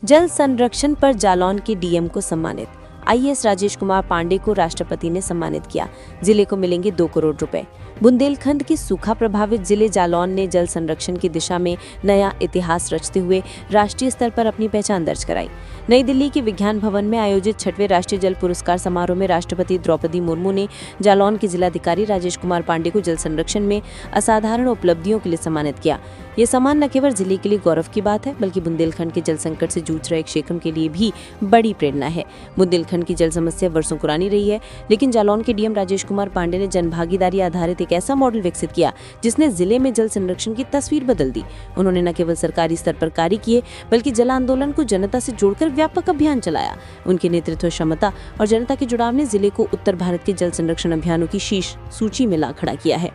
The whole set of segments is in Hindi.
जल संरक्षण पर जालौन के डीएम को सम्मानित। आईएएस राजेश कुमार पांडे को राष्ट्रपति ने सम्मानित किया। जिले को मिलेंगे 2 करोड़ रुपए। बुंदेलखंड के सूखा प्रभावित जिले जालौन ने जल संरक्षण की दिशा में नया इतिहास रचते हुए राष्ट्रीय स्तर पर अपनी पहचान दर्ज कराई। नई दिल्ली के विज्ञान भवन में आयोजित 6वें राष्ट्रीय जल पुरस्कार समारोह में राष्ट्रपति द्रौपदी मुर्मू ने जालौन के जिलाधिकारी राजेश कुमार पांडे को जल संरक्षण में असाधारण उपलब्धियों के लिए सम्मानित किया। ये सम्मान न केवल जिले के लिए गौरव की बात है, बल्कि बुंदेलखंड के जल संकट से जूझ रहे क्षेत्र के लिए भी बड़ी प्रेरणा है। बुंदेलखंड की जल समस्या वर्षों पुरानी रही है, लेकिन जालौन के डीएम राजेश कुमार पांडे ने जनभागीदारी आधारित एक ऐसा मॉडल विकसित किया जिसने जिले में जल संरक्षण की तस्वीर बदल दी। उन्होंने न केवल सरकारी स्तर पर कार्य किए, बल्कि जल आंदोलन को जनता से जोड़कर व्यापक अभियान चलाया। उनकी नेतृत्व क्षमता और जनता के जुड़ाव ने जिले को उत्तर भारत के जल संरक्षण अभियानों की शीर्ष सूची में ला खड़ा किया है।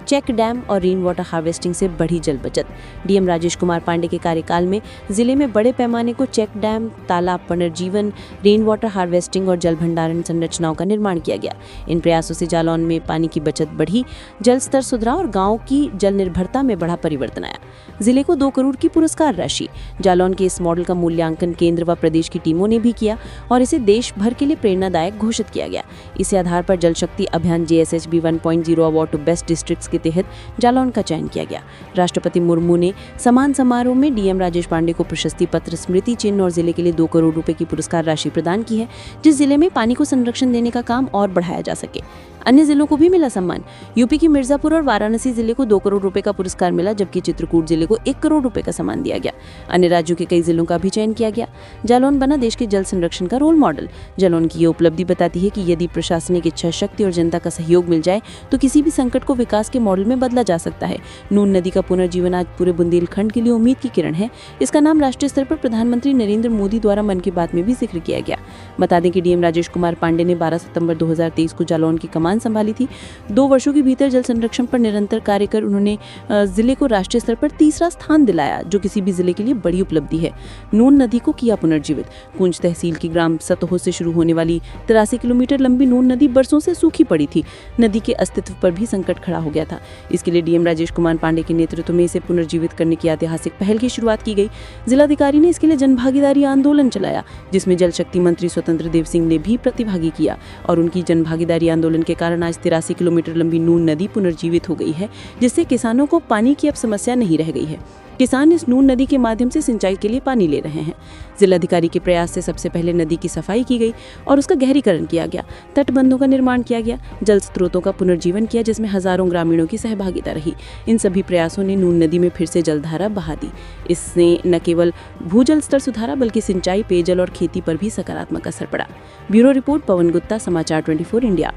चेक डैम और रेन वाटर हार्वेस्टिंग से बढ़ी जल बचत। डीएम राजेश कुमार पांडे के कार्यकाल में जिले में बड़े पैमाने को चेक डैम, तालाब पुनर्जीवन, रेन वाटर हार्वेस्टिंग और जल भंडारण संरचनाओं का निर्माण किया गया। इन प्रयासों से जालौन में पानी की बचत बढ़ी, जल स्तर सुधरा और गाँव की जल निर्भरता में बड़ा परिवर्तन आया। जिले को 2 करोड़ की पुरस्कार राशि। जालौन के इस मॉडल का मूल्यांकन केंद्र व प्रदेश की टीमों ने भी किया और इसे देश भर के लिए प्रेरणादायक घोषित किया गया। इसी आधार पर जल शक्ति Abhiyan JSHB 1.0 award to best districts के तहत जालौन का चयन किया गया। राष्ट्रपति मुर्मू ने सम्मान समारोह में डीएम राजेश पांडे को प्रशस्ति पत्र, स्मृति चिन्ह और जिले के लिए 2 करोड़ रुपए की पुरस्कार राशि प्रदान की है, जिस जिले में पानी को संरक्षण देने का काम और बढ़ाया जा सके। अन्य जिलों को भी मिला सम्मान। यूपी की मिर्जापुर और वाराणसी जिले को 2 करोड़ रुपए का पुरस्कार मिला, जबकि चित्रकूट जिले को 1 करोड़ रुपए का सम्मान दिया गया। अन्य राज्यों के कई जिलों का भी चयन किया गया। जालौन बना देश के जल संरक्षण का रोल मॉडल। जालौन की ये उपलब्धि बताती है कि यदि प्रशासनिक इच्छा शक्ति और जनता का सहयोग मिल जाए तो किसी भी संकट को विकास के मॉडल में बदला जा सकता है। नून नदी का पुनर्जीवन आज पूरे बुंदेलखंड के लिए उम्मीद की किरण है। इसका नाम राष्ट्रीय स्तर पर प्रधानमंत्री नरेंद्र मोदी द्वारा मन की बात में भी जिक्र किया गया। बता दें कि डीएम राजेश कुमार पांडे ने 12 सितंबर 2023 को जालौन की कमान संभाली थी। 2 वर्षों के भीतर जल संरक्षण पर निरंतर कार्य कर उन्होंने जिले को राष्ट्रीय स्तर पर 3रा स्थान दिलाया, जो किसी भी जिले के लिए बड़ी उपलब्धि है। नून नदी को किया पुनर्जीवित। कुंज तहसील की ग्राम सतहो से शुरू होने वाली 83 किलोमीटर लंबी नून नदी बरसों से सूखी पड़ी थी। नदी के अस्तित्व पर भी संकट खड़ा हो गया था। इसके लिए डीएम राजेश कुमार पांडे के नेतृत्व में इसे पुनर्जीवित करने की ऐतिहासिक पहल की शुरुआत की गई। जिलाधिकारी ने इसके लिए जनभागीदारी आंदोलन चलाया, जिसमें जल शक्ति मंत्री स्वतंत्र देव सिंह ने भी प्रतिभागी किया और उनकी जनभागीदारी आंदोलन के कारण आज 83 किलोमीटर लंबी नून नदी पुनर्जीवित हो गई है, जिससे किसानों को पानी की अब समस्या नहीं रह गई है। किसान इस नून नदी के माध्यम से सिंचाई के लिए पानी ले रहे हैं। जिलाधिकारी के प्रयास से सबसे पहले नदी की सफाई की गई और उसका गहरीकरण किया गया। तटबंधों का निर्माण किया गया, जल स्रोतों का पुनर्जीवन किया, जिसमें हजारों ग्रामीणों की सहभागिता रही। इन सभी प्रयासों ने नून नदी में फिर से जलधारा बहा दी। इसने न केवल भूजल स्तर सुधारा, बल्कि सिंचाई, पेयजल और खेती पर भी सकारात्मक असर पड़ा। ब्यूरो रिपोर्ट, पवन गुप्ता, समाचार 24 इंडिया।